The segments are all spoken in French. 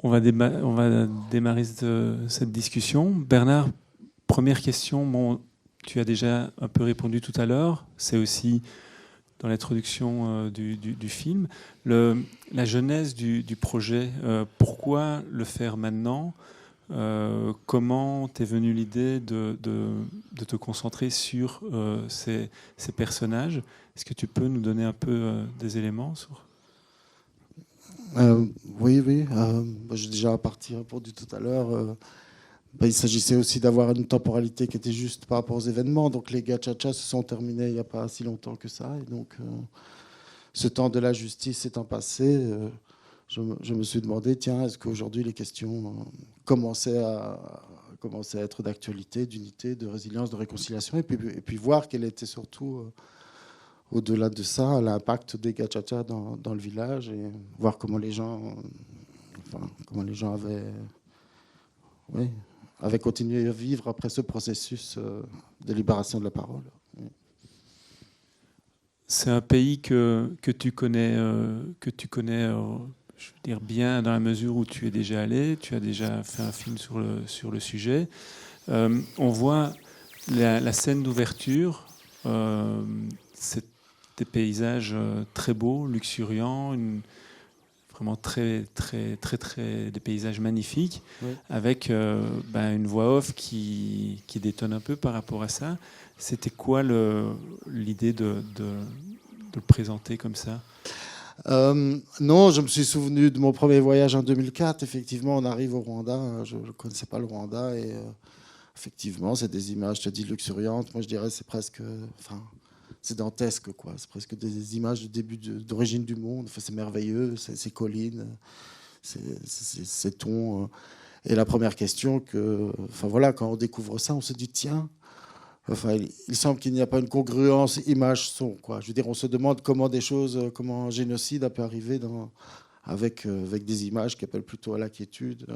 on va démarrer cette discussion. Bernard, première question. Bon, tu as déjà un peu répondu tout à l'heure. C'est aussi dans l'introduction du film. La genèse du projet, pourquoi le faire maintenant? Comment t'es venue l'idée de te concentrer sur ces personnages? Est-ce que tu peux nous donner un peu des éléments sur... Oui, oui. J'ai déjà en partie répondu tout à l'heure. Il s'agissait aussi d'avoir une temporalité qui était juste par rapport aux événements. Donc les gachachas se sont terminés il n'y a pas si longtemps que ça. Et donc ce temps de la justice étant passé, je me suis demandé, tiens, est-ce qu'aujourd'hui les questions commençaient à être d'actualité, d'unité, de résilience, de réconciliation, et puis voir quel était surtout, au-delà de ça, l'impact des gachachas dans le village, et voir comment les gens, avaient, oui, avaient continué à vivre après ce processus de libération de la parole. Oui. C'est un pays que tu connais, je veux dire, bien dans la mesure où tu es déjà allé, tu as déjà fait un film sur le sujet. On voit la scène d'ouverture, c'est des paysages très beaux, luxuriants, vraiment des paysages magnifiques, Oui. avec une voix off qui détonne un peu par rapport à ça. C'était quoi l'idée de le présenter comme ça? Non, je me suis souvenu de mon premier voyage en 2004. Effectivement, on arrive au Rwanda. Je ne connaissais pas le Rwanda. Et effectivement, c'est des images, je te dis, luxuriantes. Moi, je dirais c'est presque... c'est dantesque, quoi. C'est presque des images du début d'origine du monde. Enfin, c'est merveilleux, ces collines, ces tons. Et la première question, quand on découvre ça, on se dit, tiens, il semble qu'il n'y a pas une congruence image-son, quoi. Je veux dire, on se demande comment comment un génocide a pu arriver avec des images qui appellent plutôt à l'inquiétude.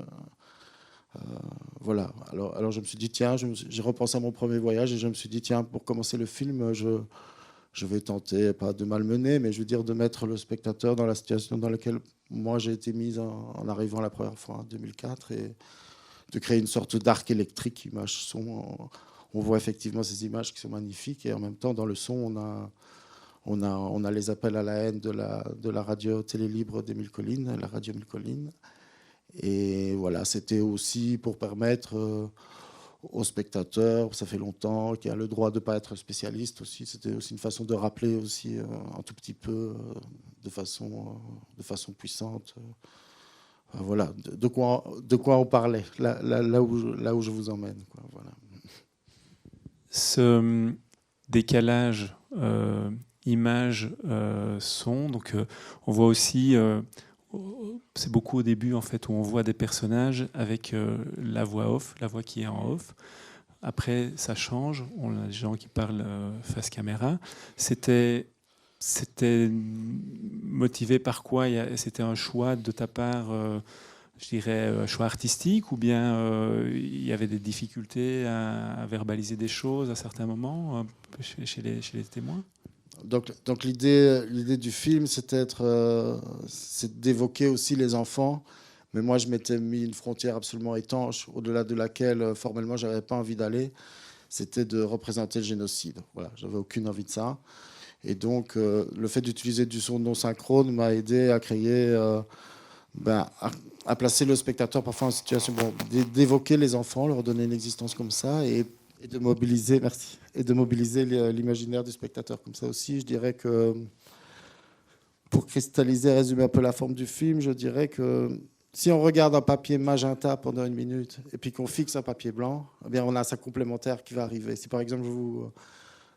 Voilà. Alors je me suis dit, tiens, j'ai repensé à mon premier voyage et je me suis dit, tiens, pour commencer le film, je vais tenter, pas de malmener, mais je veux dire de mettre le spectateur dans la situation dans laquelle moi j'ai été mise en arrivant la première fois en 2004, et de créer une sorte d'arc électrique image-son. On voit effectivement ces images qui sont magnifiques, et en même temps, dans le son, on a les appels à la haine de la radio télé libre des Mille Collines, la radio Mille Collines. Et voilà, c'était aussi pour permettre aux spectateurs, ça fait longtemps, qui a le droit de ne pas être spécialiste aussi. C'était aussi une façon de rappeler aussi un tout petit peu de façon puissante. Voilà, de quoi on parlait, là où je vous emmène, quoi, voilà. Ce décalage image-son, donc on voit aussi, c'est beaucoup au début en fait où on voit des personnages avec la voix off, la voix qui est en off. Après, ça change. On a des gens qui parlent face caméra. C'était motivé par quoi? C'était un choix de ta part, je dirais, un choix artistique, ou bien il y avait des difficultés à verbaliser des choses à certains moments chez les témoins? Donc l'idée du film, c'est d'évoquer aussi les enfants. Mais moi, je m'étais mis une frontière absolument étanche, au-delà de laquelle, formellement, je n'avais pas envie d'aller. C'était de représenter le génocide. Voilà, j'avais aucune envie de ça. Et donc, le fait d'utiliser du son non synchrone m'a aidé à créer, à placer le spectateur parfois en situation, d'évoquer les enfants, leur donner une existence comme ça, et de mobiliser, merci, et de mobiliser l'imaginaire du spectateur comme ça aussi. Je dirais que, pour cristalliser, résumer un peu la forme du film, je dirais que si on regarde un papier magenta pendant une minute et puis qu'on fixe un papier blanc, eh bien on a ça complémentaire qui va arriver. Si par exemple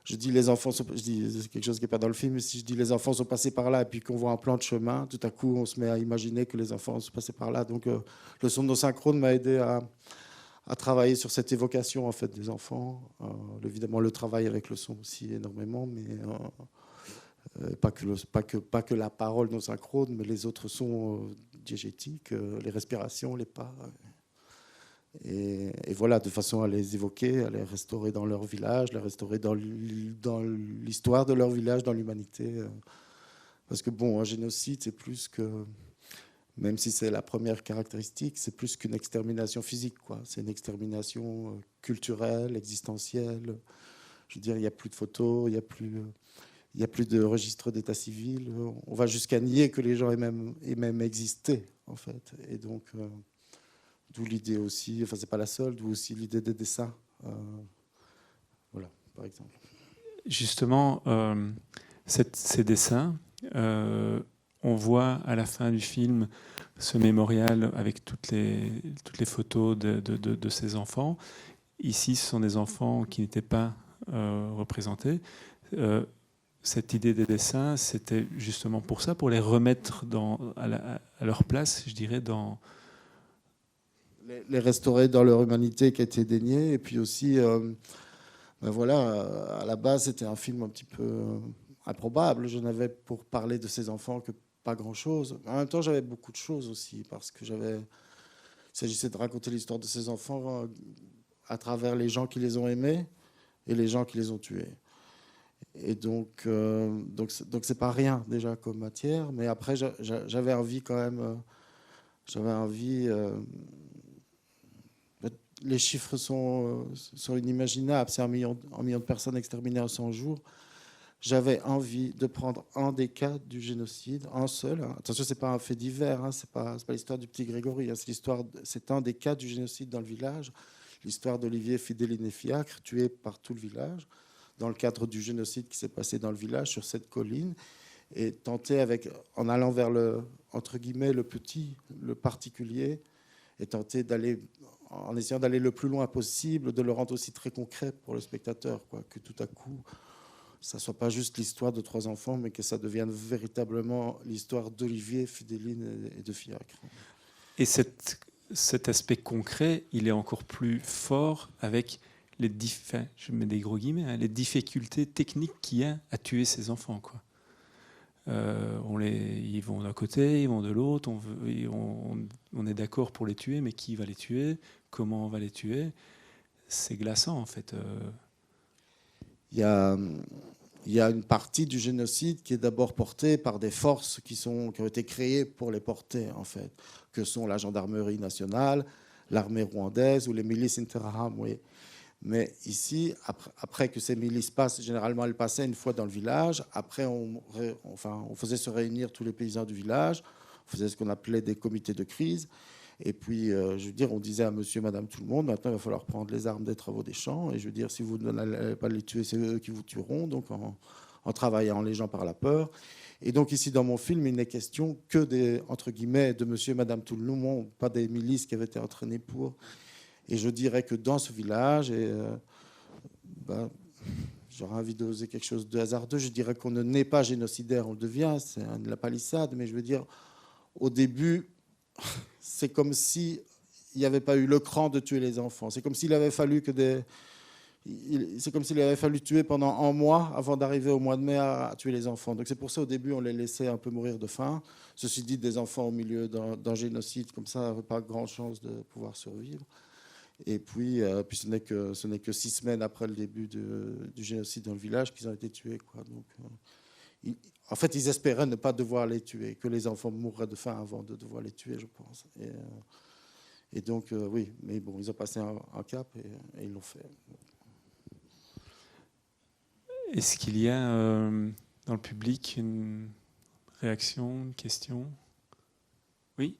je dis les enfants sont, je dis c'est quelque chose qui n'est pas dans le film, mais si je dis les enfants sont passés par là et puis qu'on voit un plan de chemin, tout à coup on se met à imaginer que les enfants sont passés par là. Donc le son de nos synchrones m'a aidé à travailler sur cette évocation en fait des enfants. Évidemment le travail avec le son aussi énormément, mais pas que la parole non synchrone, mais les autres sons diégétiques, les respirations, les pas. Et voilà, de façon à les évoquer, à les restaurer dans leur village, les restaurer dans l'histoire de leur village, dans l'humanité. Parce que bon, un génocide, c'est plus que même si c'est la première caractéristique, c'est plus qu'une extermination physique, quoi. C'est une extermination culturelle, existentielle. Je veux dire, il n'y a plus de photos, il n'y a plus de registre d'état civil. On va jusqu'à nier que les gens aient même existé, en fait. Et donc, d'où l'idée aussi, enfin, c'est pas la seule, d'où aussi l'idée des dessins. Voilà, par exemple. Justement, ces dessins, on voit à la fin du film ce mémorial avec toutes les photos de ces enfants. Ici, ce sont des enfants qui n'étaient pas représentés. Cette idée des dessins, c'était justement pour ça, pour les remettre à leur place, je dirais, dans... Les restaurer dans leur humanité qui a été déniée. Et puis aussi, ben voilà, à la base, c'était un film un petit peu improbable. Je n'avais pour parler de ces enfants que pas grand-chose. En même temps, j'avais beaucoup de choses aussi, parce que il s'agissait de raconter l'histoire de ces enfants à travers les gens qui les ont aimés et les gens qui les ont tués. Et donc c'est pas rien déjà comme matière. Mais après, j'avais envie quand même, j'avais envie. Les chiffres sont inimaginables. C'est 1 million de personnes exterminées en 100 jours. J'avais envie de prendre un des cas du génocide, un seul. Attention, c'est pas un fait divers, hein, c'est pas l'histoire du petit Grégory. Hein, c'est un des cas du génocide dans le village. L'histoire d'Olivier Fidéline Fiacre, tué par tout le village, dans le cadre du génocide qui s'est passé dans le village, sur cette colline, et tenter en allant vers entre guillemets, le petit, le particulier, et tenter en essayant d'aller le plus loin possible, de le rendre aussi très concret pour le spectateur, quoi, que tout à coup, ça ne soit pas juste l'histoire de 3 enfants, mais que ça devienne véritablement l'histoire d'Olivier, Fidéline et de Fiacre. Et cet aspect concret, il est encore plus fort avec je mets des gros guillemets, hein, les difficultés techniques qu'il y a à tuer ces enfants, quoi. Ils vont d'un côté, ils vont de l'autre, on est d'accord pour les tuer, mais qui va les tuer? Comment on va les tuer? C'est glaçant, en fait. Il y a une partie du génocide qui est d'abord portée par des forces qui ont été créées pour les porter, en fait, que sont la gendarmerie nationale, l'armée rwandaise ou les milices Interahamwe. Mais ici, après que ces milices passent, généralement elles passaient une fois dans le village. Après, on faisait se réunir tous les paysans du village. On faisait ce qu'on appelait des comités de crise. Et puis, je veux dire, on disait à monsieur, madame, tout le monde, maintenant, il va falloir prendre les armes des travaux des champs. Et je veux dire, si vous n'allez pas les tuer, c'est eux qui vous tueront. Donc, en travaillant les gens par la peur. Et donc, ici, dans mon film, il n'est question que entre guillemets, de monsieur et madame tout le monde, pas des milices qui avaient été entraînées pour. Et je dirais que dans ce village, j'aurais envie d'oser quelque chose de hasardeux, je dirais qu'on ne naît pas génocidaire, on le devient, c'est la palissade, mais je veux dire, au début, c'est comme s'il n'y avait pas eu le cran de tuer les enfants. C'est comme s'il avait fallu tuer pendant 1 mois avant d'arriver au mois de mai à tuer les enfants. Donc c'est pour ça, au début, on les laissait un peu mourir de faim. Ceci dit, des enfants au milieu d'un génocide comme ça n'avaient pas grande chance de pouvoir survivre. Et puis ce n'est que 6 semaines après le début du génocide dans le village qu'ils ont été tués, quoi. Donc, en fait, ils espéraient ne pas devoir les tuer, que les enfants mourraient de faim avant de devoir les tuer, je pense. Et donc, oui, mais bon, ils ont passé un cap et ils l'ont fait. Est-ce qu'il y a dans le public une réaction, une question? Oui.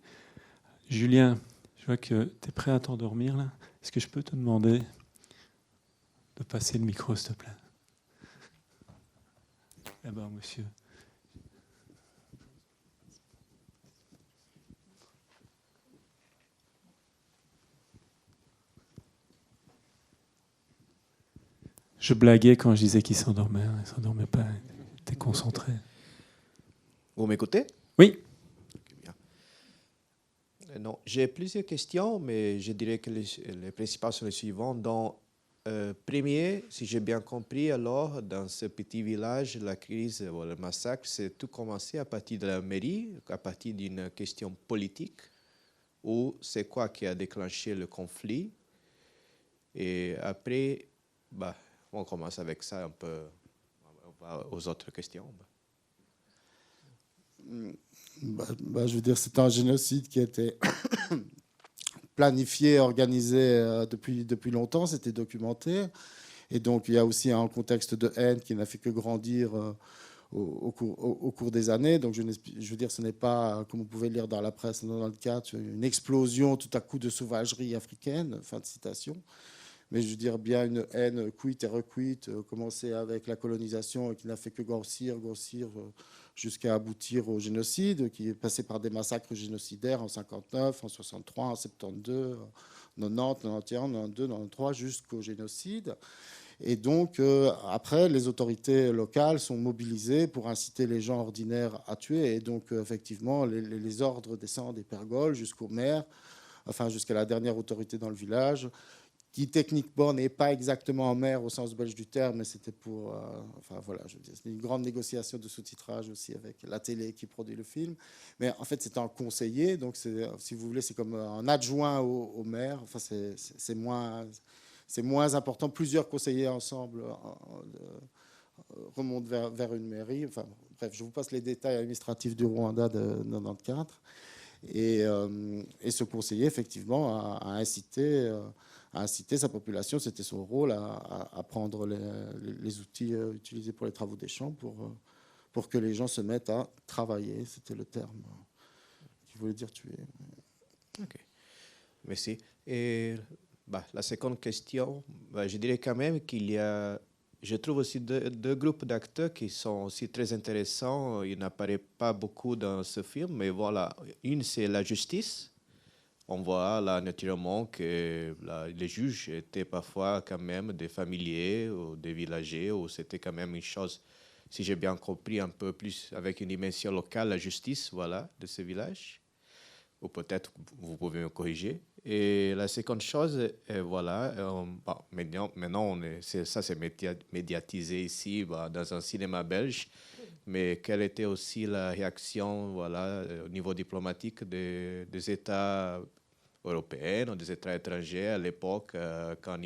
Julien, je vois que tu es prêt à t'endormir là. Est-ce que je peux te demander de passer le micro, s'il te plaît? D'abord, monsieur. Je blaguais quand je disais qu'il s'endormait. Il ne s'endormait pas. Il était concentré. Vous m'écoutez? Oui. Non, j'ai plusieurs questions, mais je dirais que les principales sont les suivantes. Premier, si j'ai bien compris, alors, dans ce petit village, la crise, le massacre, c'est tout commencé à partir de la mairie, à partir d'une question politique, ou c'est quoi qui a déclenché le conflit? Et après, on commence avec ça un peu, on va aux autres questions. Je veux dire, c'est un génocide qui a été planifié, organisé depuis longtemps, c'était documenté. Et donc, il y a aussi un contexte de haine qui n'a fait que grandir au cours des années. Donc, je veux dire, ce n'est pas, comme vous pouvez le lire dans la presse en 94, une explosion tout à coup de sauvagerie africaine, fin de citation. Mais je veux dire, bien une haine cuite et recuite, commencée avec la colonisation et qui n'a fait que grossir, jusqu'à aboutir au génocide, qui est passé par des massacres génocidaires en 59, en 63, en 72, en 90, 91, 92, 93, jusqu'au génocide. Et donc, après, les autorités locales sont mobilisées pour inciter les gens ordinaires à tuer. Et donc, effectivement, les ordres descendent des pergoles jusqu'au maire, enfin jusqu'à la dernière autorité dans le village, qui techniquement n'est pas exactement un maire au sens belge du terme, mais c'était pour... enfin voilà, je veux dire, c'était une grande négociation de sous-titrage aussi avec la télé qui produit le film. Mais en fait, c'est un conseiller, donc si vous voulez, c'est comme un adjoint au maire. Enfin, c'est moins important. Plusieurs conseillers ensemble remontent vers une mairie. Enfin, bref, je vous passe les détails administratifs du Rwanda de 94. Et ce conseiller, effectivement, a incité sa population, c'était son rôle, à prendre les outils utilisés pour les travaux des champs pour que les gens se mettent à travailler. C'était le terme qui voulait dire tuer. Ok, merci. Et la seconde question, je dirais quand même qu'il y a, je trouve aussi deux groupes d'acteurs qui sont aussi très intéressants. Il n'apparaît pas beaucoup dans ce film, mais voilà. Une, c'est la justice. On voit là naturellement que les juges étaient parfois quand même des familiers ou des villagers, ou c'était quand même une chose, si j'ai bien compris, un peu plus avec une dimension locale, la justice, voilà, de ce village. Ou peut-être vous pouvez me corriger. Et la seconde chose, voilà, maintenant ça c'est médiatisé ici dans un cinéma belge, mais quelle était aussi la réaction, voilà, au niveau diplomatique des États européens ou des États étrangers à l'époque quand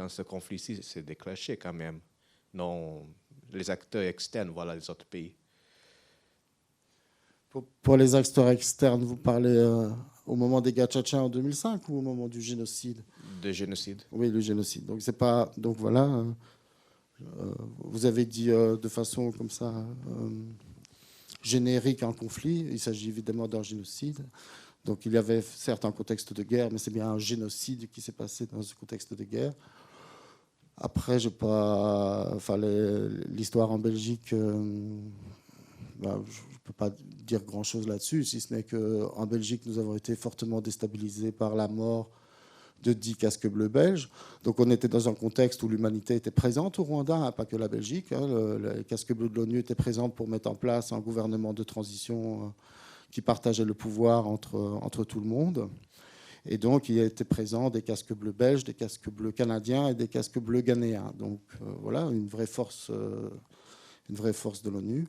ce conflit-ci s'est déclenché quand même, non les acteurs externes, voilà, des autres pays. Pour les acteurs externes, vous parlez au moment des Gachacha en 2005 ou au moment du génocide? De génocide. Oui, le génocide. Donc c'est pas. Donc voilà. Vous avez dit de façon comme ça générique un conflit. Il s'agit évidemment d'un génocide. Donc il y avait certes un contexte de guerre, mais c'est bien un génocide qui s'est passé dans ce contexte de guerre. Après, je pas. Enfin, l'histoire en Belgique. Je ne peux pas dire grand-chose là-dessus, si ce n'est qu'en Belgique, nous avons été fortement déstabilisés par la mort de 10 casques bleus belges. Donc on était dans un contexte où l'humanité était présente au Rwanda, hein, pas que la Belgique. Les casques bleus de l'ONU étaient présents pour mettre en place un gouvernement de transition qui partageait le pouvoir entre tout le monde. Et donc il était présent des casques bleus belges, des casques bleus canadiens et des casques bleus ghanéens. Donc voilà, une vraie force de l'ONU.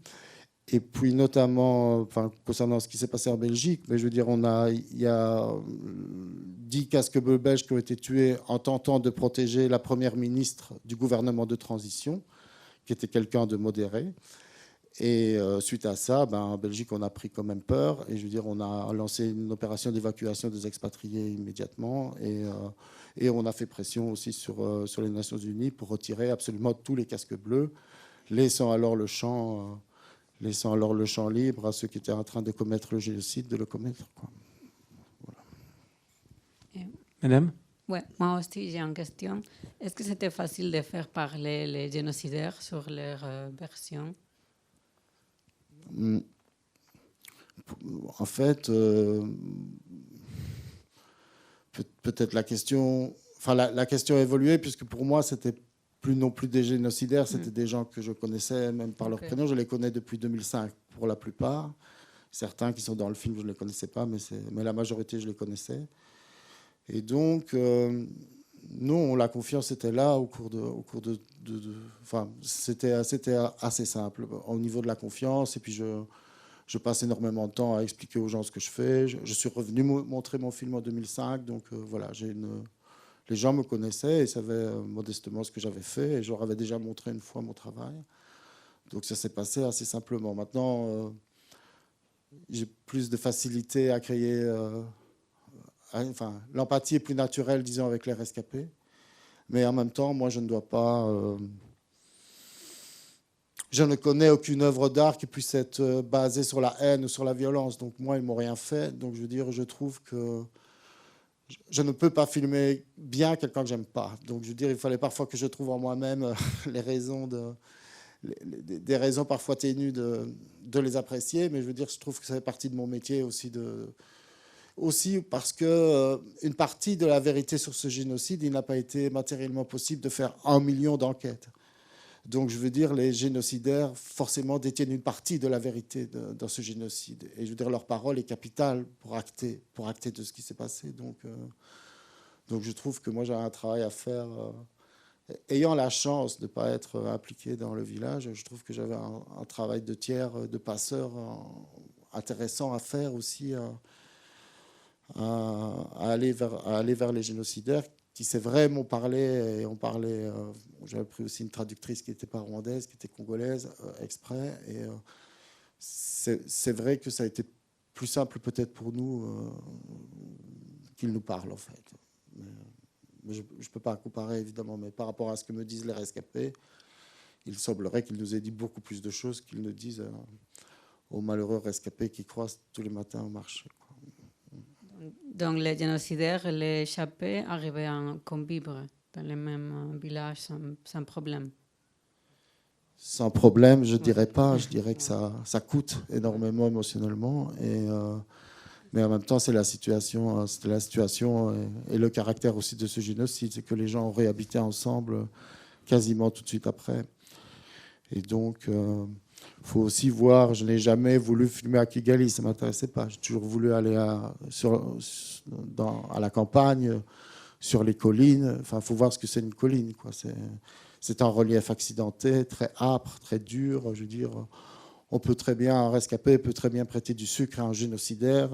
Et puis notamment, concernant ce qui s'est passé en Belgique, mais je veux dire, il y a 10 casques bleus belges qui ont été tués en tentant de protéger la première ministre du gouvernement de transition, qui était quelqu'un de modéré. Et suite à ça, en Belgique, on a pris quand même peur. Et je veux dire, on a lancé une opération d'évacuation des expatriés immédiatement. Et on a fait pression aussi sur les Nations Unies pour retirer absolument tous les casques bleus, laissant alors le champ libre à ceux qui étaient en train de commettre le génocide, de le commettre. Voilà. Madame? Ouais, moi aussi, j'ai une question. Est-ce que c'était facile de faire parler les génocidaires sur leur version? En fait, peut-être la question... Enfin, la question a évolué, puisque pour moi, c'était plus non plus des génocidaires, c'était des gens que je connaissais, même par leur prénom. Je les connais depuis 2005, pour la plupart. Certains qui sont dans le film, je ne les connaissais pas, mais la majorité, je les connaissais. Et donc, nous, la confiance était là au cours de enfin, c'était assez simple au niveau de la confiance. Et puis, je passe énormément de temps à expliquer aux gens ce que je fais. Je suis revenu montrer mon film en 2005. Donc, voilà, les gens me connaissaient et savaient modestement ce que j'avais fait. Et je leur avais déjà montré une fois mon travail. Donc ça s'est passé assez simplement. Maintenant, j'ai plus de facilité à créer... l'empathie est plus naturelle, disons, avec les rescapés. Mais en même temps, moi, je ne dois pas... je ne connais aucune œuvre d'art qui puisse être basée sur la haine ou sur la violence. Donc moi, ils ne m'ont rien fait. Donc je veux dire, je trouve que je ne peux pas filmer bien quelqu'un que j'aime pas. Donc je veux dire, il fallait parfois que je trouve en moi-même les raisons des raisons parfois ténues de les apprécier. Mais je veux dire, je trouve que ça fait partie de mon métier aussi parce que une partie de la vérité sur ce génocide, il n'a pas été matériellement possible de faire 1 million d'enquêtes. Donc, je veux dire, les génocidaires, forcément, détiennent une partie de la vérité dans ce génocide. Et je veux dire, leur parole est capitale pour acter de ce qui s'est passé. Donc, je trouve que moi, j'ai un travail à faire. Ayant la chance de ne pas être impliqué dans le village, je trouve que j'avais un travail de tiers, de passeur intéressant à faire aussi, à aller vers les génocidaires qui, c'est vrai, m'ont parlé, et on parlait, j'avais pris aussi une traductrice qui n'était pas rwandaise, qui était congolaise, exprès, et c'est vrai que ça a été plus simple peut-être pour nous qu'ils nous parlent, en fait. Mais je ne peux pas comparer, évidemment, mais par rapport à ce que me disent les rescapés, il semblerait qu'ils nous aient dit beaucoup plus de choses qu'ils ne disent aux malheureux rescapés qui croisent tous les matins au marché. Donc les génocidaires et les échappés arrivaient à convivre dans le même village sans problème. Sans problème, je ne dirais pas. Je dirais que ça coûte énormément émotionnellement. Mais en même temps, c'est la situation et le caractère aussi de ce génocide. C'est que les gens ont réhabité ensemble quasiment tout de suite après. Et donc... il faut aussi voir, je n'ai jamais voulu filmer à Kigali, ça ne m'intéressait pas. J'ai toujours voulu aller à la campagne, sur les collines. Enfin, il faut voir ce que c'est une colline, quoi. C'est un relief accidenté, très âpre, très dur. Je veux dire, un rescapé peut très bien prêter du sucre à un génocidaire,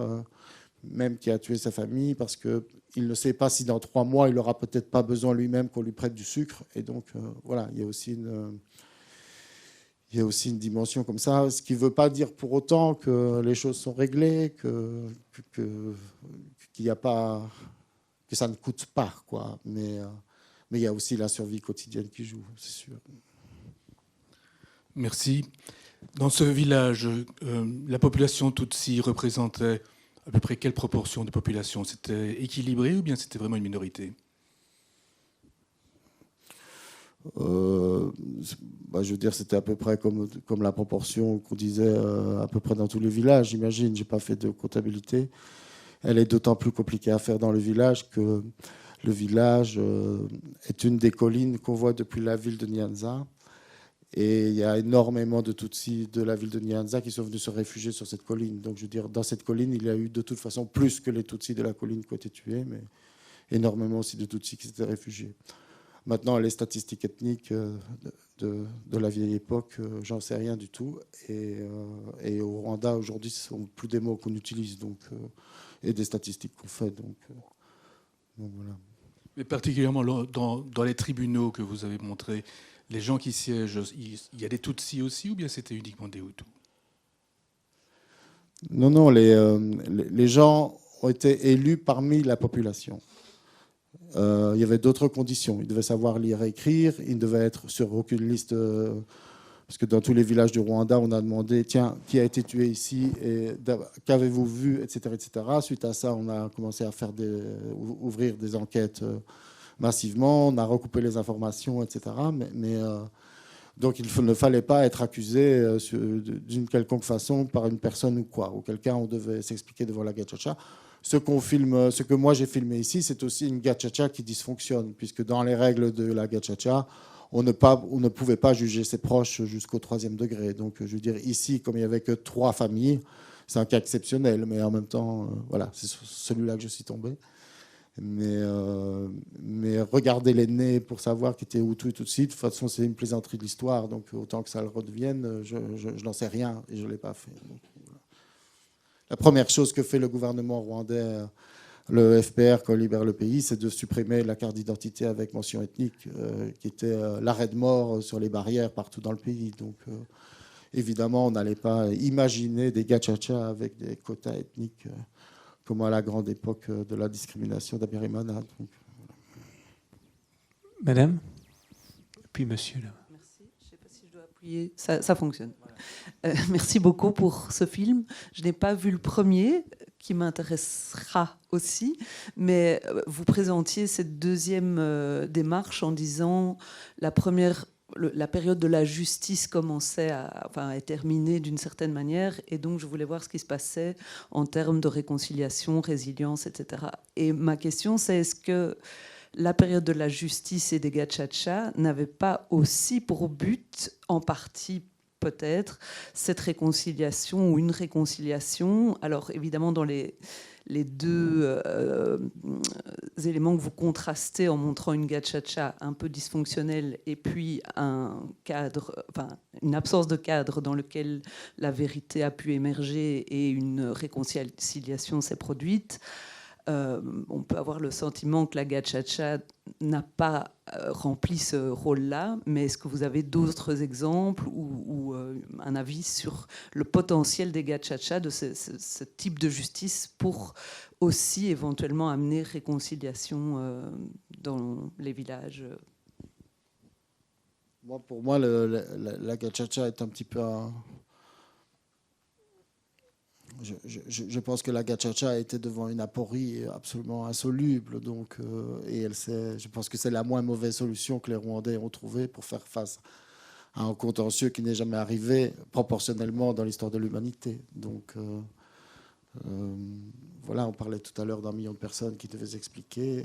même qui a tué sa famille, parce qu'il ne sait pas si dans 3 mois, il n'aura peut-être pas besoin lui-même qu'on lui prête du sucre. Et donc, voilà, il y a aussi une dimension comme ça, ce qui ne veut pas dire pour autant que les choses sont réglées, qu'il y a pas, que ça ne coûte pas, quoi. Mais il y a aussi la survie quotidienne qui joue, c'est sûr. Merci. Dans ce village, la population Tutsi représentait à peu près quelle proportion de population? C'était équilibré ou bien c'était vraiment une minorité? Je veux dire, c'était à peu près comme la proportion qu'on disait à peu près dans tous les villages, j'imagine. Je n'ai pas fait de comptabilité. Elle est d'autant plus compliquée à faire dans le village que le village est une des collines qu'on voit depuis la ville de Nyanza. Et il y a énormément de Tutsis de la ville de Nyanza qui sont venus se réfugier sur cette colline. Donc, je veux dire, dans cette colline, il y a eu de toute façon plus que les Tutsis de la colline qui ont été tués, mais énormément aussi de Tutsis qui s'étaient réfugiés. Maintenant, les statistiques ethniques de la vieille époque, j'en sais rien du tout. Et au Rwanda, aujourd'hui, ce ne sont plus des mots qu'on utilise et des statistiques qu'on fait. Donc voilà. Mais particulièrement dans les tribunaux que vous avez montrés, les gens qui siègent, il y a des Tutsis aussi ou bien c'était uniquement des Hutus? Non, les gens ont été élus parmi la population. Il y avait d'autres conditions. Ils devaient savoir lire et écrire. Ils devaient être sur aucune liste. Parce que dans tous les villages du Rwanda, on a demandé, tiens, qui a été tué ici et qu'avez-vous vu, etc., etc. Suite à ça, on a commencé à ouvrir des enquêtes massivement. On a recoupé les informations, etc. Donc, il ne fallait pas être accusé d'une quelconque façon par une personne ou quoi. Auquel cas, on devait s'expliquer devant la gachacha. Ce que moi j'ai filmé ici, c'est aussi une gachacha qui dysfonctionne, puisque dans les règles de la gachacha, on ne pouvait pas juger ses proches jusqu'au 3e degré. Donc, je veux dire, ici, comme il n'y avait que 3 familles, c'est un cas exceptionnel, mais en même temps, voilà, c'est celui-là que je suis tombé. Mais regarder les nez pour savoir qui était Hutu et Tutsi, de toute façon, c'est une plaisanterie de l'histoire, donc autant que ça le redevienne, je n'en sais rien et je ne l'ai pas fait. Donc, voilà. La première chose que fait le gouvernement rwandais le FPR, quand il libère le pays, c'est de supprimer la carte d'identité avec mention ethnique, qui était l'arrêt de mort sur les barrières partout dans le pays. Donc, évidemment, on n'allait pas imaginer des gachachas avec des quotas ethniques, comme à la grande époque de la discrimination d'Abirimana. Donc, Madame, puis monsieur là. Merci. Je ne sais pas si je dois appuyer. Ça fonctionne. Merci beaucoup pour ce film. Je n'ai pas vu le premier, qui m'intéressera aussi, mais vous présentiez cette deuxième démarche en disant la période de la justice commençait est terminée d'une certaine manière, et donc je voulais voir ce qui se passait en termes de réconciliation, résilience, etc. Et ma question, c'est est-ce que la période de la justice et des gachachas n'avait pas aussi pour but, en partie peut-être, cette réconciliation ou une réconciliation? Alors évidemment, dans les deux éléments que vous contrastez en montrant une gachacha un peu dysfonctionnelle et puis une absence de cadre dans lequel la vérité a pu émerger et une réconciliation s'est produite, on peut avoir le sentiment que la gachacha n'a pas rempli ce rôle-là, mais est-ce que vous avez d'autres exemples ou un avis sur le potentiel des gachachas, de ce type de justice pour aussi éventuellement amener réconciliation dans les villages? Pour moi, la gachacha est un petit peu Je pense que la gachacha était devant une aporie absolument insoluble, donc, et je pense que c'est la moins mauvaise solution que les Rwandais ont trouvée pour faire face à un contentieux qui n'est jamais arrivé proportionnellement dans l'histoire de l'humanité. Donc voilà, on parlait tout à l'heure d'1 million de personnes qui devaient s'expliquer.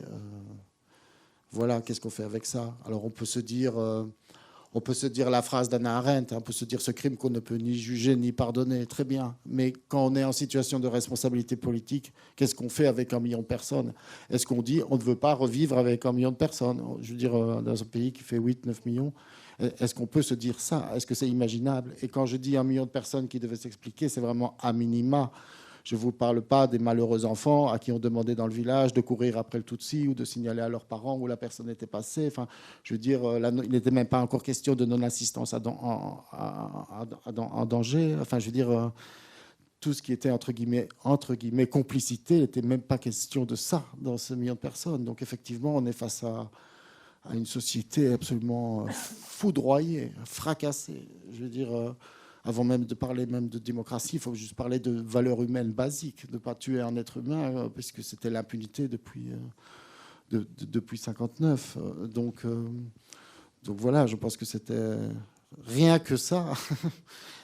Voilà, qu'est-ce qu'on fait avec ça? Alors on peut se dire la phrase d'Hannah Arendt, on peut se dire ce crime qu'on ne peut ni juger ni pardonner, très bien. Mais quand on est en situation de responsabilité politique, qu'est-ce qu'on fait avec 1 million de personnes? Est-ce qu'on dit on ne veut pas revivre avec 1 million de personnes? Je veux dire, dans un pays qui fait 8-9 millions, est-ce qu'on peut se dire ça? Est-ce que c'est imaginable? Et quand je dis 1 million de personnes qui devaient s'expliquer, c'est vraiment à minima. Je ne vous parle pas des malheureux enfants à qui on demandait dans le village de courir après le Tutsi ou de signaler à leurs parents où la personne était passée. Enfin, je veux dire, il n'était même pas encore question de non-assistance en danger. Enfin, je veux dire, tout ce qui était entre guillemets complicité, il n'était même pas question de ça dans ce million de personnes. Donc effectivement, on est face à une société absolument foudroyée, fracassée. Je veux dire... Avant même de parler même de démocratie, il faut juste parler de valeurs humaines basiques, de ne pas tuer un être humain, puisque c'était l'impunité depuis 1959. Donc voilà, je pense que c'était rien que ça.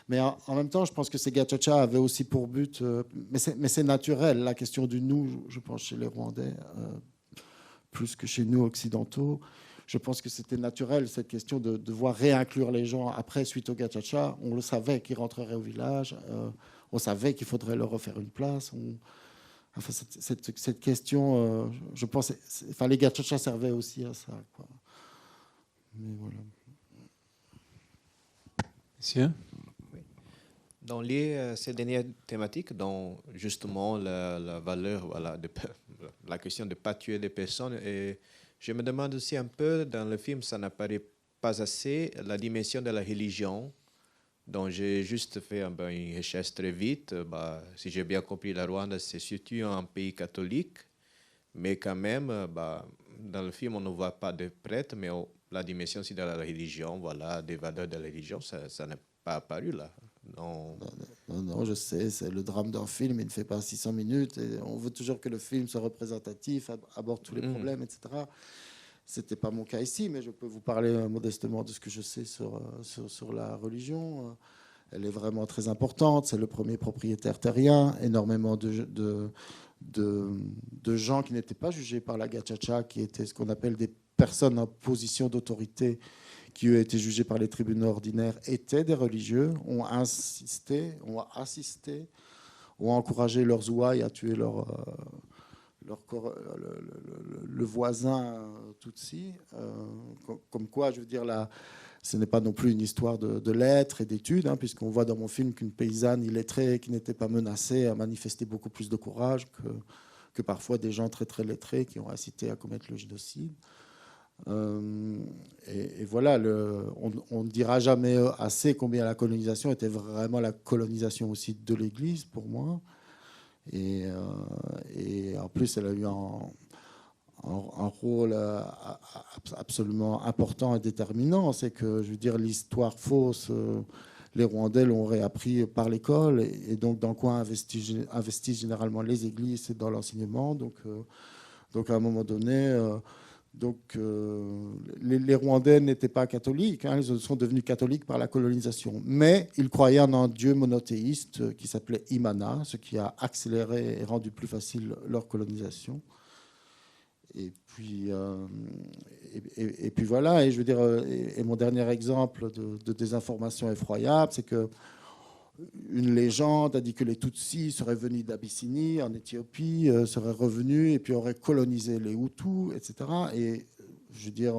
Mais en même temps, je pense que ces gachachas avaient aussi pour but, mais c'est naturel, la question du nous, je pense, chez les Rwandais, plus que chez nous occidentaux. Je pense que c'était naturel, cette question de devoir réinclure les gens après, suite au gachacha. On le savait qu'ils rentreraient au village. On savait qu'il faudrait leur refaire une place. Enfin, cette question, je pense... Enfin, les gachachas servaient aussi à ça, quoi. Mais voilà. Monsieur? Dans ces dernières thématiques, dont justement la valeur, voilà, la question de ne pas tuer des personnes, et je me demande aussi un peu, dans le film, ça n'apparaît pas assez, la dimension de la religion, dont j'ai juste fait une recherche très vite. Si j'ai bien compris, la Rwanda, c'est surtout un pays catholique, mais quand même, dans le film, on ne voit pas de prêtres, mais la dimension aussi de la religion, voilà, des valeurs de la religion, ça n'est pas apparu là. Non, je sais, c'est le drame d'un film, il ne fait pas 600 minutes, et on veut toujours que le film soit représentatif, aborde tous les problèmes, etc. Ce n'était pas mon cas ici, mais je peux vous parler modestement de ce que je sais sur la religion. Elle est vraiment très importante, c'est le premier propriétaire terrien, énormément de gens qui n'étaient pas jugés par la gachacha, qui étaient ce qu'on appelle des personnes en position d'autorité, qui ont été jugés par les tribunaux ordinaires, étaient des religieux, ont assisté, ont encouragé leurs ouailles à tuer le voisin Tutsi. Comme quoi, je veux dire, là, ce n'est pas non plus une histoire de lettres et d'études, puisqu'on voit dans mon film qu'une paysanne illettrée qui n'était pas menacée a manifesté beaucoup plus de courage que parfois des gens très très lettrés qui ont incité à commettre le génocide. Et voilà, on ne dira jamais assez combien la colonisation était vraiment la colonisation aussi de l'Église pour moi. Et en plus, elle a eu un rôle absolument important et déterminant. C'est que, je veux dire, l'histoire fausse, les Rwandais l'ont réappris par l'école, et donc dans quoi investissent généralement les églises, c'est dans l'enseignement. Donc à un moment donné, les Rwandais n'étaient pas catholiques, hein, ils sont devenus catholiques par la colonisation. Mais ils croyaient en un dieu monothéiste qui s'appelait Imana, ce qui a accéléré et rendu plus facile leur colonisation. Et puis voilà, et je veux dire, et mon dernier exemple de désinformation effroyable, c'est que une légende a dit que les Tutsis seraient venus d'Abyssinie, en Éthiopie, seraient revenus et puis auraient colonisé les Hutus, etc. Et je veux dire,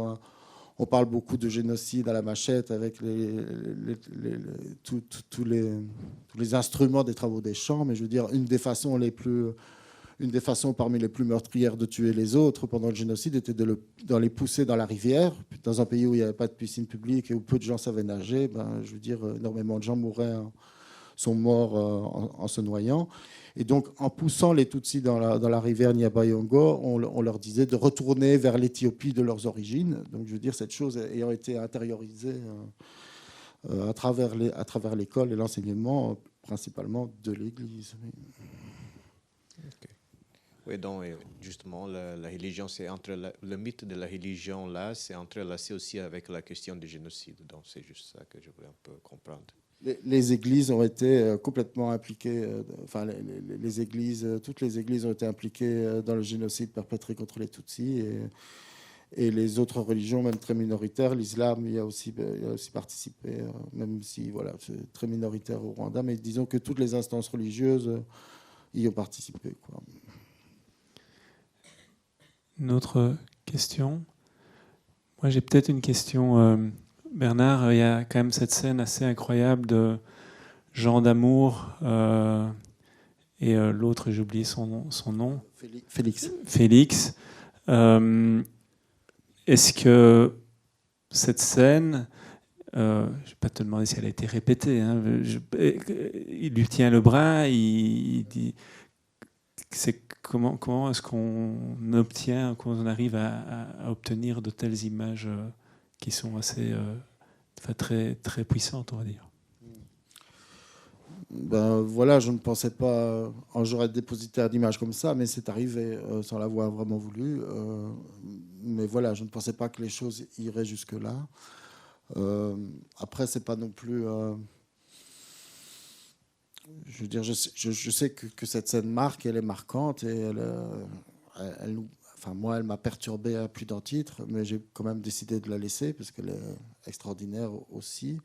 on parle beaucoup de génocide à la machette avec tous les instruments des travaux des champs, mais je veux dire, une des façons parmi les plus meurtrières de tuer les autres pendant le génocide était de les pousser dans la rivière. Dans un pays où il n'y avait pas de piscine publique et où peu de gens savaient nager, je veux dire, énormément de gens sont morts en se noyant. Et donc, en poussant les Tutsis dans la rivière Nyabayongo, on leur disait de retourner vers l'Éthiopie de leurs origines. Donc, je veux dire, cette chose ayant été intériorisée à travers l'école et l'enseignement, principalement de l'Église. Okay. Oui, donc justement, la religion, c'est le mythe de la religion là, c'est entrelacé aussi avec la question du génocide. Donc, c'est juste ça que je voulais un peu comprendre. Les églises ont été complètement impliquées, toutes les églises ont été impliquées dans le génocide perpétré contre les Tutsis, et les autres religions, même très minoritaires, l'islam y a aussi participé, même si voilà, c'est très minoritaire au Rwanda, mais disons que toutes les instances religieuses y ont participé, quoi. Une autre question? Moi, j'ai peut-être une question. Bernard, il y a quand même cette scène assez incroyable de Jean d'Amour et l'autre, j'ai oublié son nom. Félix. Est-ce que cette scène, je ne vais pas te demander si elle a été répétée, hein, il lui tient le bras, il dit... Comment est-ce qu'on arrive à obtenir de telles images qui sont assez très, très puissantes, on va dire? Voilà, je ne pensais pas un jour être dépositaire d'images comme ça, mais c'est arrivé sans l'avoir vraiment voulu. Mais voilà, je ne pensais pas que les choses iraient jusque-là. Après, c'est pas non plus... je veux dire, je sais que cette scène marque, elle est marquante, et moi, elle m'a perturbé à plus d'un titre, mais j'ai quand même décidé de la laisser parce qu'elle est extraordinaire aussi.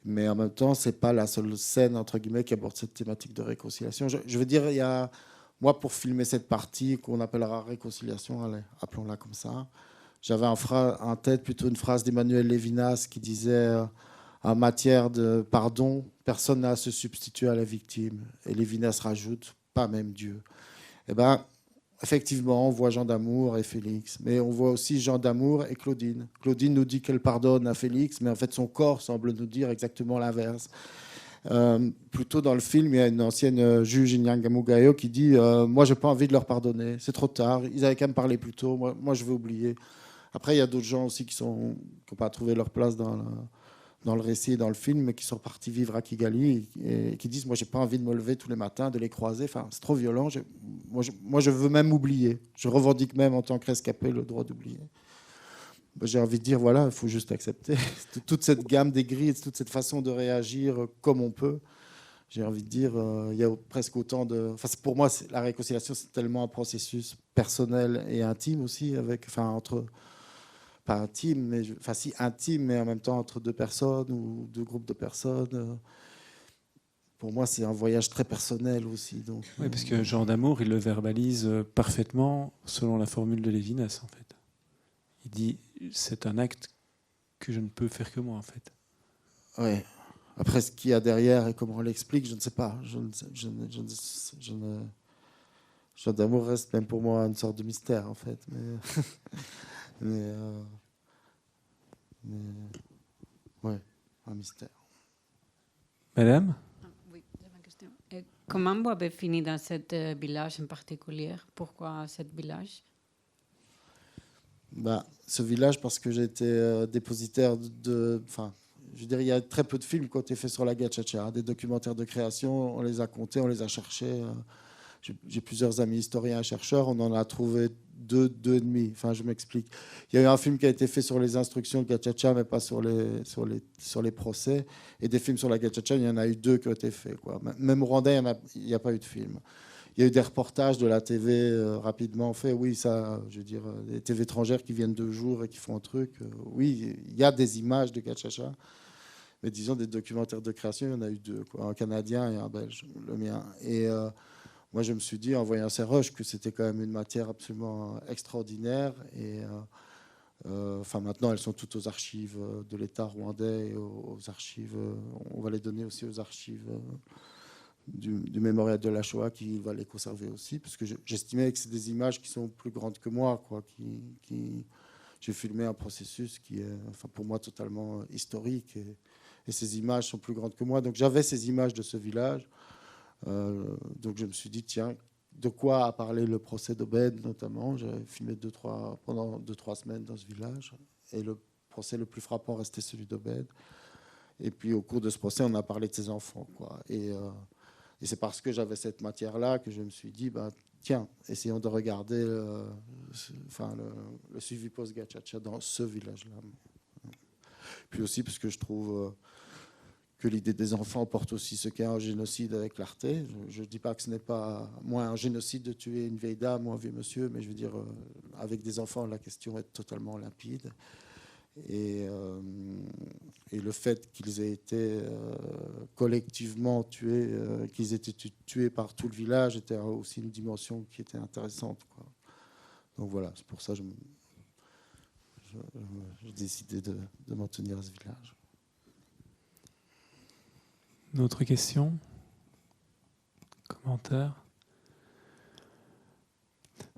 Mais en même temps, c'est pas la seule scène entre guillemets qui aborde cette thématique de réconciliation. Je veux dire, moi, pour filmer cette partie qu'on appellera réconciliation, allez, appelons-la comme ça, j'avais en tête plutôt une phrase d'Emmanuel Lévinas qui disait en matière de pardon, personne n'a à se substituer à la victime. Et Lévinas rajoute, pas même Dieu. Eh ben, effectivement, on voit Jean d'Amour et Félix, mais on voit aussi Jean d'Amour et Claudine. Claudine nous dit qu'elle pardonne à Félix, mais en fait, son corps semble nous dire exactement l'inverse. Plutôt dans le film, il y a une ancienne juge Inyangamugayo qui dit moi, j'ai pas envie de leur pardonner, c'est trop tard, ils avaient qu'à me parler plus tôt, moi je veux oublier. Après, il y a d'autres gens aussi qui n'ont pas trouvé leur place dans le récit et dans le film, mais qui sont partis vivre à Kigali et qui disent moi, j'ai pas envie de me lever tous les matins, de les croiser, enfin, c'est trop violent, moi, je veux même oublier. Je revendique même en tant que rescapé le droit d'oublier. J'ai envie de dire, voilà, il faut juste accepter toute cette gamme des grilles, toute cette façon de réagir comme on peut. J'ai envie de dire, il y a presque autant de... Enfin, pour moi, la réconciliation, c'est tellement un processus personnel et intime aussi, pas intime, mais si intime, mais en même temps entre deux personnes ou deux groupes de personnes. Pour moi, c'est un voyage très personnel aussi. Donc, oui, parce que Jean d'Amour, il le verbalise parfaitement selon la formule de Lévinas, en fait. Il dit, c'est un acte que je ne peux faire que moi, en fait. Oui. Après, ce qu'il y a derrière et comment on l'explique, je ne sais pas. Chant d'amour reste même pour moi une sorte de mystère, en fait. Mais ouais, un mystère. Madame? Oui, j'ai ma question. Comment vous avez fini dans ce village en particulier? Pourquoi ce village? Ce village, parce que j'étais dépositaire enfin, je veux dire, il y a très peu de films qui ont été faits sur la Gacaca, des documentaires de création, on les a comptés, on les a cherchés. J'ai plusieurs amis historiens et chercheurs, on en a trouvé deux et demi. Enfin, je m'explique. Il y a eu un film qui a été fait sur les instructions de Gacaca, mais pas sur les procès. Et des films sur la Gacaca, il y en a eu 2 qui ont été faits, quoi. Même au Rwanda, il n'y a pas eu de film. Il y a eu des reportages de la TV rapidement faits. Oui, ça, je veux dire, des TV étrangères qui viennent 2 jours et qui font un truc. Oui, il y a des images de Gacaca. Mais disons, des documentaires de création, il y en a eu 2, quoi. Un Canadien et un Belge, le mien. Et moi, je me suis dit, en voyant ces rushs, que c'était quand même une matière absolument extraordinaire. Et enfin, maintenant, elles sont toutes aux archives de l'État rwandais et aux archives. On va les donner aussi aux archives du mémorial de la Shoah, qui va les conserver aussi, parce que j'estimais que c'est des images qui sont plus grandes que moi, quoi. J'ai filmé un processus qui est, enfin, pour moi, totalement historique. Et ces images sont plus grandes que moi. Donc, j'avais ces images de ce village. Donc je me suis dit, tiens, de quoi a parlé le procès d'Obed notamment. J'avais filmé pendant 2-3 semaines dans ce village, et le procès le plus frappant restait celui d'Obed. Et puis au cours de ce procès, on a parlé de ses enfants, quoi. Et c'est parce que j'avais cette matière-là que je me suis dit, tiens, essayons de regarder le suivi post-Gacaca dans ce village-là. Puis aussi parce que je trouve que l'idée des enfants porte aussi ce qu'est un génocide avec clarté. Je ne dis pas que ce n'est pas moins un génocide de tuer une vieille dame ou un vieux monsieur, mais je veux dire, avec des enfants, la question est totalement limpide. Et le fait qu'ils aient été collectivement tués, qu'ils aient été tués par tout le village, était aussi une dimension qui était intéressante, quoi. Donc voilà, c'est pour ça que j'ai décidé de m'en tenir à ce village. D'autres questions? Commentaires?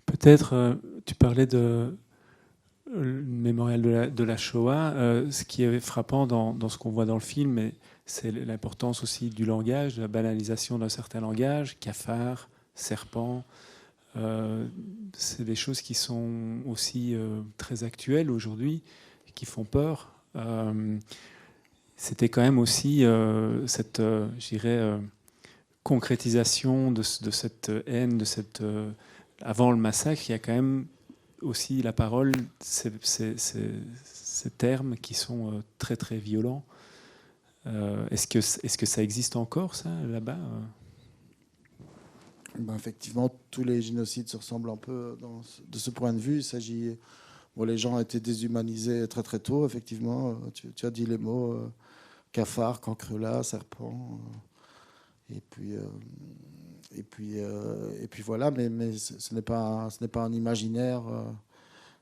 Peut-être, tu parlais de le mémorial de la Shoah. Ce qui est frappant dans ce qu'on voit dans le film, c'est l'importance aussi du langage, la banalisation d'un certain langage, cafard, serpent. C'est des choses qui sont aussi très actuelles aujourd'hui, qui font peur. C'était quand même aussi cette, je dirais, concrétisation de cette haine, avant le massacre. Il y a quand même aussi la parole, ces termes qui sont très très violents. Est-ce que ça existe encore, ça, là-bas? Effectivement, tous les génocides se ressemblent un peu de ce point de vue. Il s'agit, les gens ont été déshumanisés très très tôt, effectivement. Tu as dit les mots cafard, cancrelat, serpent, et puis voilà. Mais ce n'est pas un imaginaire.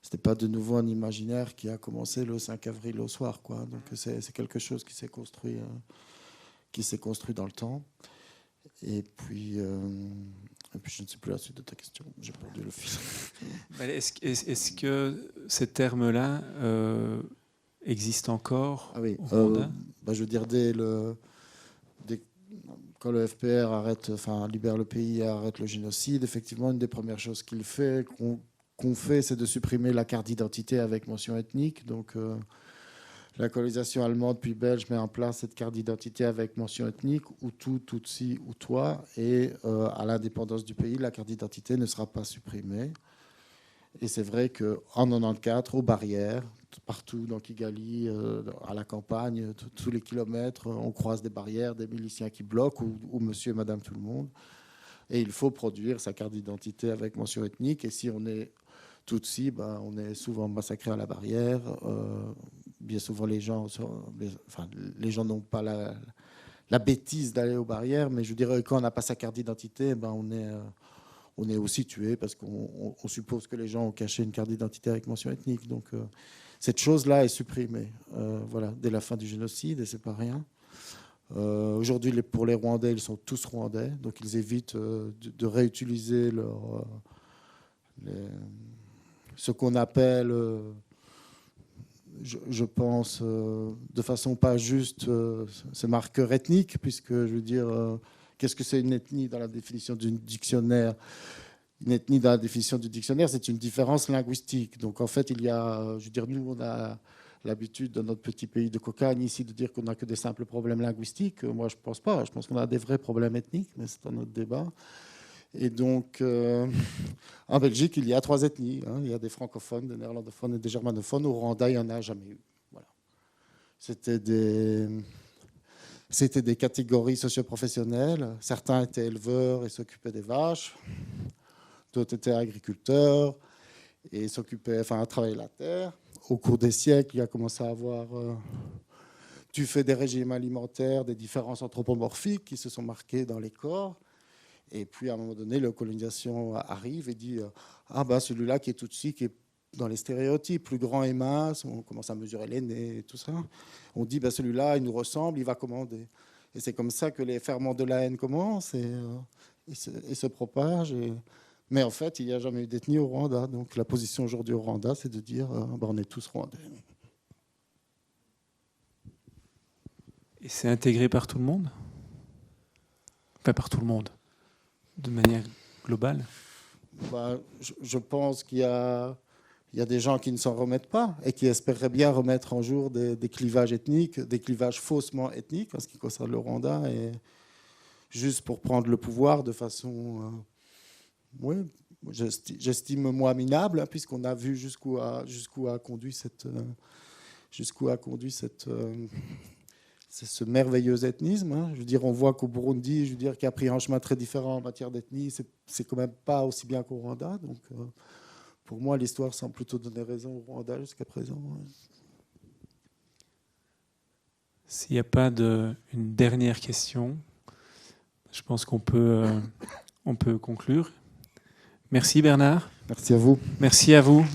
Ce n'est pas de nouveau un imaginaire qui a commencé le 5 avril au soir, quoi. Donc c'est quelque chose qui s'est construit dans le temps. Et puis je ne sais plus la suite de ta question. J'ai perdu le fil. Est-ce que ces termes-là existent encore au Rwanda? Je veux dire, quand le FPR libère le pays et arrête le génocide, effectivement, une des premières choses qu'on fait, c'est de supprimer la carte d'identité avec mention ethnique. Donc, la colonisation allemande puis belge met en place cette carte d'identité avec mention ethnique, Hutu, Tutsi ou toi. Et à l'indépendance du pays, la carte d'identité ne sera pas supprimée. Et c'est vrai qu'en 1994, aux barrières, partout dans Kigali, à la campagne, tous les kilomètres, on croise des barrières, des miliciens qui bloquent, ou monsieur et madame tout le monde. Et il faut produire sa carte d'identité avec mention ethnique. Et si on est Tutsi, on est souvent massacré à la barrière. Bien souvent, les gens n'ont pas la bêtise d'aller aux barrières. Mais je dirais, quand on n'a pas sa carte d'identité, on est aussi tué parce qu'on suppose que les gens ont caché une carte d'identité avec mention ethnique. Donc, cette chose-là est supprimée dès la fin du génocide, et c'est pas rien. Aujourd'hui, pour les Rwandais, ils sont tous Rwandais, donc ils évitent de réutiliser ce qu'on appelle, je pense, de façon pas juste, ce marqueur ethnique, puisque, je veux dire, qu'est-ce que c'est une ethnie dans la définition du dictionnaire? Une ethnie dans la définition du dictionnaire, c'est une différence linguistique. Donc, en fait, il y a, je veux dire, nous, on a l'habitude, dans notre petit pays de cocagne, ici, de dire qu'on n'a que des simples problèmes linguistiques. Moi, je ne pense pas. Je pense qu'on a des vrais problèmes ethniques, mais c'est un autre débat. Et donc, en Belgique, il y a 3 ethnies. Hein. Il y a des francophones, des néerlandophones et des germanophones. Au Rwanda, il n'y en a jamais eu. Voilà. C'était des catégories socio-professionnelles. Certains étaient éleveurs et s'occupaient des vaches. D'autres étaient agriculteurs et travaillaient la terre. Au cours des siècles, il a commencé à avoir du fait des régimes alimentaires, des différences anthropomorphiques qui se sont marquées dans les corps. Et puis, à un moment donné, la colonisation arrive et dit celui-là qui est Tutsi, qui est dans les stéréotypes, plus grand et mince, on commence à mesurer les nez et tout ça. On dit celui-là, il nous ressemble, il va commander. Et c'est comme ça que les ferments de la haine commencent et se propagent. Mais en fait, il n'y a jamais eu d'ethnie au Rwanda. Donc la position aujourd'hui au Rwanda, c'est de dire on est tous Rwandais. Et c'est intégré par tout le monde? Enfin, par tout le monde, de manière globale? Je pense qu'il y a des gens qui ne s'en remettent pas et qui espéraient bien remettre en jour des clivages ethniques, des clivages faussement ethniques en ce qui concerne le Rwanda, et juste pour prendre le pouvoir de façon... Oui, j'estime moi minable, hein, puisqu'on a vu jusqu'où a conduit ce merveilleux ethnisme. Hein. Je veux dire, on voit qu'au Burundi, je veux dire, qui a pris un chemin très différent en matière d'ethnie, c'est quand même pas aussi bien qu'au Rwanda. Donc, pour moi, l'histoire semble plutôt donner raison au Rwanda jusqu'à présent. S'il n'y a pas une dernière question, je pense qu'on peut conclure. Merci Bernard. Merci à vous. Merci à vous.